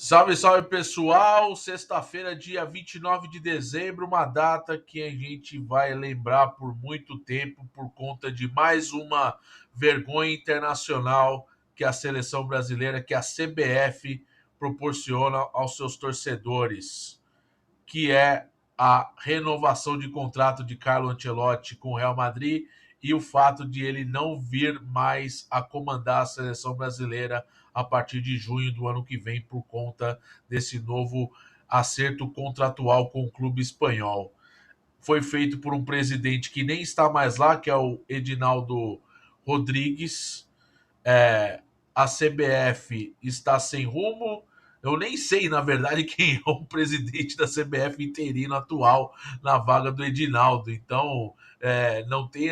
Salve, salve pessoal! Sexta-feira, dia 29 de dezembro, uma data que a gente vai lembrar por muito tempo por conta de mais uma vergonha internacional que a seleção brasileira, que a CBF proporciona aos seus torcedores, que é a renovação de contrato de Carlo Ancelotti com o Real Madrid e o fato de ele não vir mais a comandar a seleção brasileira a partir de junho do ano que vem por conta desse novo acerto contratual com o clube espanhol. Foi feito por um presidente que nem está mais lá, que é o Edinaldo Rodrigues. A CBF está sem rumo. Eu nem sei, na verdade, quem é o presidente da CBF interino atual na vaga do Edinaldo. Então, não tem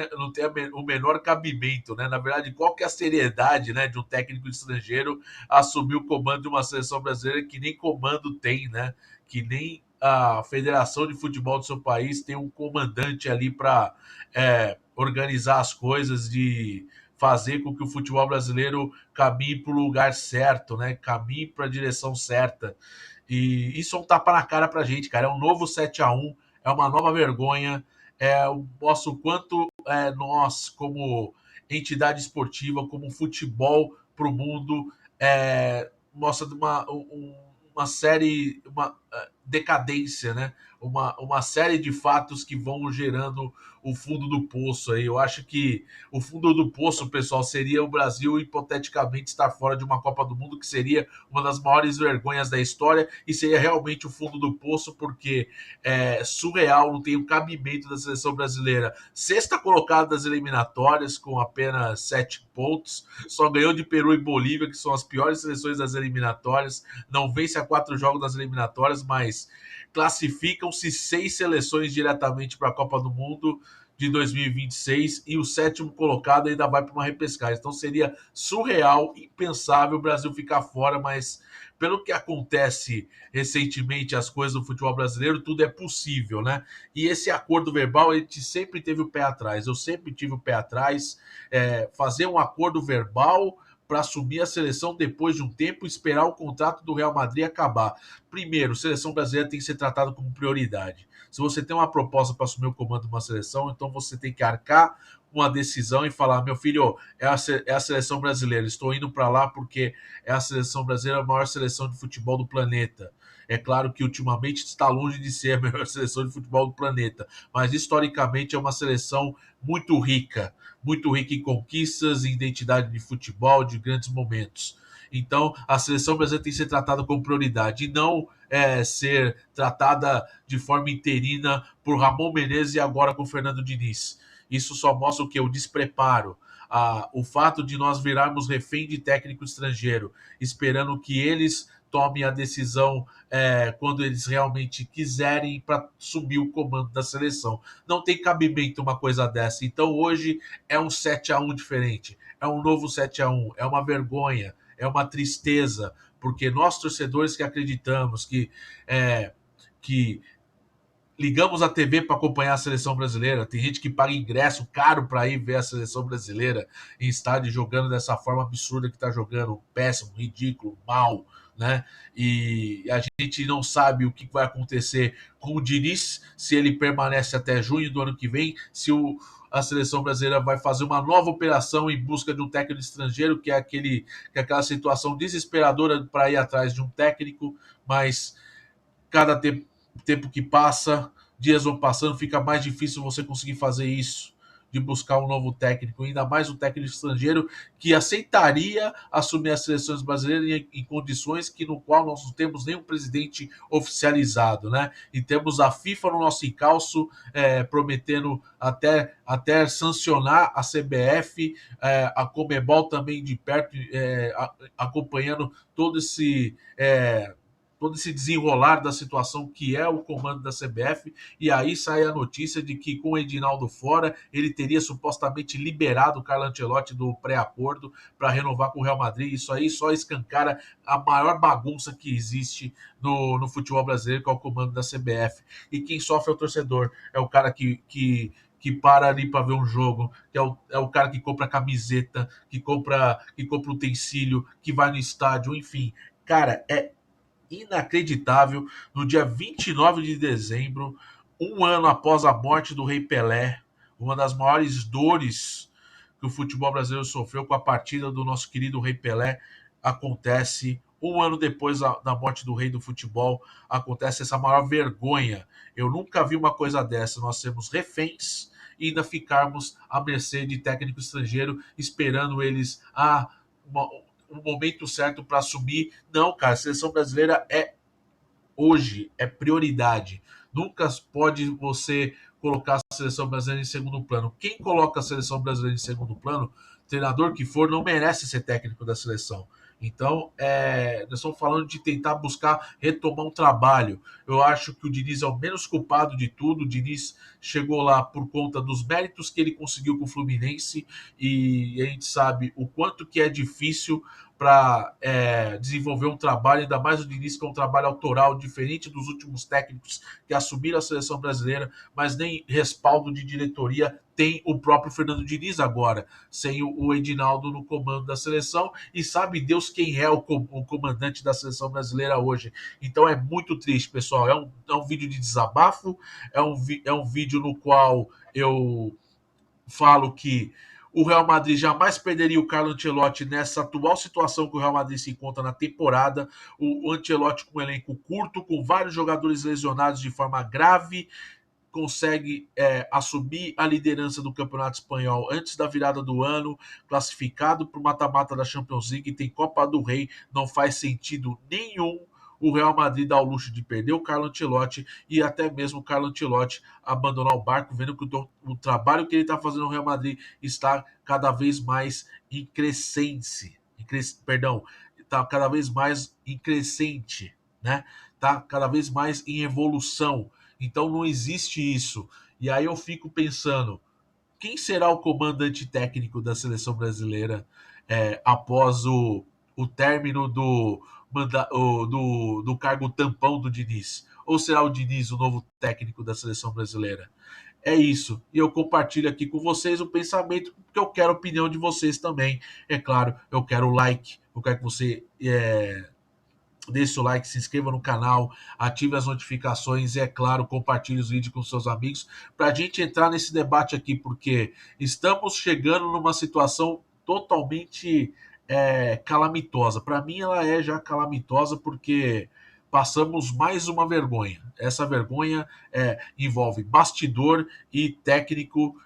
o menor cabimento, né? Na verdade, qual que é a seriedade, né, de um técnico estrangeiro assumir o comando de uma seleção brasileira que nem comando tem, né? Que nem a Federação de Futebol do seu país tem um comandante ali para organizar as coisas, de fazer com que o futebol brasileiro caminhe para o lugar certo, né? Caminhe para a direção certa. E isso é um tapa na cara para a gente, cara. É um novo 7-1, é uma nova vergonha. Mostra o quanto nós, como entidade esportiva, como futebol para o mundo, mostra uma série, uma decadência, né? Uma série de fatos que vão gerando o fundo do poço aí. Eu acho que o fundo do poço, pessoal, seria o Brasil hipoteticamente estar fora de uma Copa do Mundo, que seria uma das maiores vergonhas da história, e seria realmente o fundo do poço, porque é surreal, não tem o cabimento da seleção brasileira. Sexta colocada das eliminatórias, com apenas 7 pontos, só ganhou de Peru e Bolívia, que são as piores seleções das eliminatórias, não vence a 4 jogos das eliminatórias, mas classificam-se 6 seleções diretamente para a Copa do Mundo de 2026 e o sétimo colocado ainda vai para uma repescagem. Então seria surreal, impensável o Brasil ficar fora, mas pelo que acontece recentemente as coisas do futebol brasileiro, tudo é possível, né? E esse acordo verbal, a gente sempre teve o pé atrás. Eu sempre tive o pé atrás. Fazer um acordo verbal para assumir a seleção depois de um tempo, esperar o contrato do Real Madrid acabar. Primeiro, seleção brasileira tem que ser tratada como prioridade. Se você tem uma proposta para assumir o comando de uma seleção, então você tem que arcar uma decisão e falar: meu filho, é a seleção brasileira, estou indo para lá porque é a seleção brasileira, a maior seleção de futebol do planeta. É claro que ultimamente está longe de ser a melhor seleção de futebol do planeta, mas historicamente é uma seleção muito rica em conquistas, em identidade de futebol, de grandes momentos. Então, a seleção brasileira tem que ser tratada como prioridade e não ser tratada de forma interina por Ramon Menezes e agora com Fernando Diniz. Isso só mostra o que? O despreparo. O fato de nós virarmos refém de técnico estrangeiro, esperando que eles tomem a decisão quando eles realmente quiserem para assumir o comando da seleção. Não tem cabimento uma coisa dessa. Então hoje é um 7-1 diferente, é um novo 7-1, é uma vergonha, é uma tristeza, porque nós torcedores que acreditamos que ligamos a TV para acompanhar a seleção brasileira. Tem gente que paga ingresso caro para ir ver a seleção brasileira em estádio jogando dessa forma absurda que está jogando, péssimo, ridículo, mal, né? E a gente não sabe o que vai acontecer com o Diniz, se ele permanece até junho do ano que vem, se a seleção brasileira vai fazer uma nova operação em busca de um técnico estrangeiro, que é aquela situação desesperadora para ir atrás de um técnico, mas cada tempo que passa, dias vão passando, fica mais difícil você conseguir fazer isso, de buscar um novo técnico, ainda mais um técnico estrangeiro que aceitaria assumir as seleções brasileiras em condições que no qual nós não temos nenhum presidente oficializado, né? E temos a FIFA no nosso encalço, prometendo até sancionar a CBF, a Comebol também de perto, acompanhando todo esse desenrolar da situação que é o comando da CBF, e aí sai a notícia de que com o Edinaldo fora, ele teria supostamente liberado o Carlo Ancelotti do pré-acordo para renovar com o Real Madrid. Isso aí só escancara a maior bagunça que existe no futebol brasileiro, que é o comando da CBF. E quem sofre é o torcedor, é o cara que para ali para ver um jogo, que é o cara que compra camiseta, que compra utensílio, que vai no estádio, enfim. Cara, inacreditável, no dia 29 de dezembro, um ano após a morte do Rei Pelé, uma das maiores dores que o futebol brasileiro sofreu com a partida do nosso querido Rei Pelé, acontece um ano depois da morte do rei do futebol, acontece essa maior vergonha. Eu nunca vi uma coisa dessa, nós sermos reféns e ainda ficarmos à mercê de técnico estrangeiro, esperando eles um momento certo para assumir. Não, cara, a seleção brasileira é hoje, é prioridade. Nunca pode você colocar a seleção brasileira em segundo plano. Quem coloca a seleção brasileira em segundo plano, treinador que for, não merece ser técnico da seleção. Então, nós estamos falando de tentar buscar retomar um trabalho. Eu acho que o Diniz é o menos culpado de tudo. O Diniz chegou lá por conta dos méritos que ele conseguiu com o Fluminense e a gente sabe o quanto que é difícil para desenvolver um trabalho, ainda mais o Diniz, que é um trabalho autoral, diferente dos últimos técnicos que assumiram a seleção brasileira, mas nem respaldo de diretoria tem o próprio Fernando Diniz agora, sem o Edinaldo no comando da seleção, e sabe Deus quem é o comandante da seleção brasileira hoje. Então é muito triste, pessoal. É um vídeo de desabafo, é um vídeo no qual eu falo que o Real Madrid jamais perderia o Carlo Ancelotti nessa atual situação que o Real Madrid se encontra na temporada. O Ancelotti com um elenco curto, com vários jogadores lesionados de forma grave, consegue assumir a liderança do Campeonato Espanhol antes da virada do ano, classificado para o mata-mata da Champions League, tem Copa do Rei, não faz sentido nenhum o Real Madrid dar o luxo de perder o Carlo Ancelotti e até mesmo o Carlo Ancelotti abandonar o barco, vendo que o trabalho que ele está fazendo no Real Madrid está cada vez mais em crescente, está cada vez mais em crescente, né? Está cada vez mais em evolução. Então não existe isso. E aí eu fico pensando, quem será o comandante técnico da seleção brasileira após o término do cargo tampão do Diniz? Ou será o Diniz o novo técnico da seleção brasileira? É isso. E eu compartilho aqui com vocês o pensamento, porque eu quero a opinião de vocês também. É claro, eu quero o like, eu quero que você deixe o like, se inscreva no canal, ative as notificações e, é claro, compartilhe os vídeos com seus amigos para a gente entrar nesse debate aqui, porque estamos chegando numa situação totalmente calamitosa. Para mim, ela é já calamitosa porque passamos mais uma vergonha. Essa vergonha envolve bastidor e técnico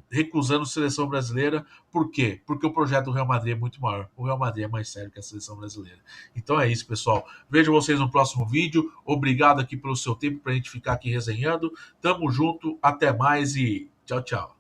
recusando a seleção brasileira. Por quê? Porque o projeto do Real Madrid é muito maior. O Real Madrid é mais sério que a seleção brasileira. Então é isso, pessoal. Vejo vocês no próximo vídeo. Obrigado aqui pelo seu tempo para a gente ficar aqui resenhando. Tamo junto, até mais e tchau, tchau.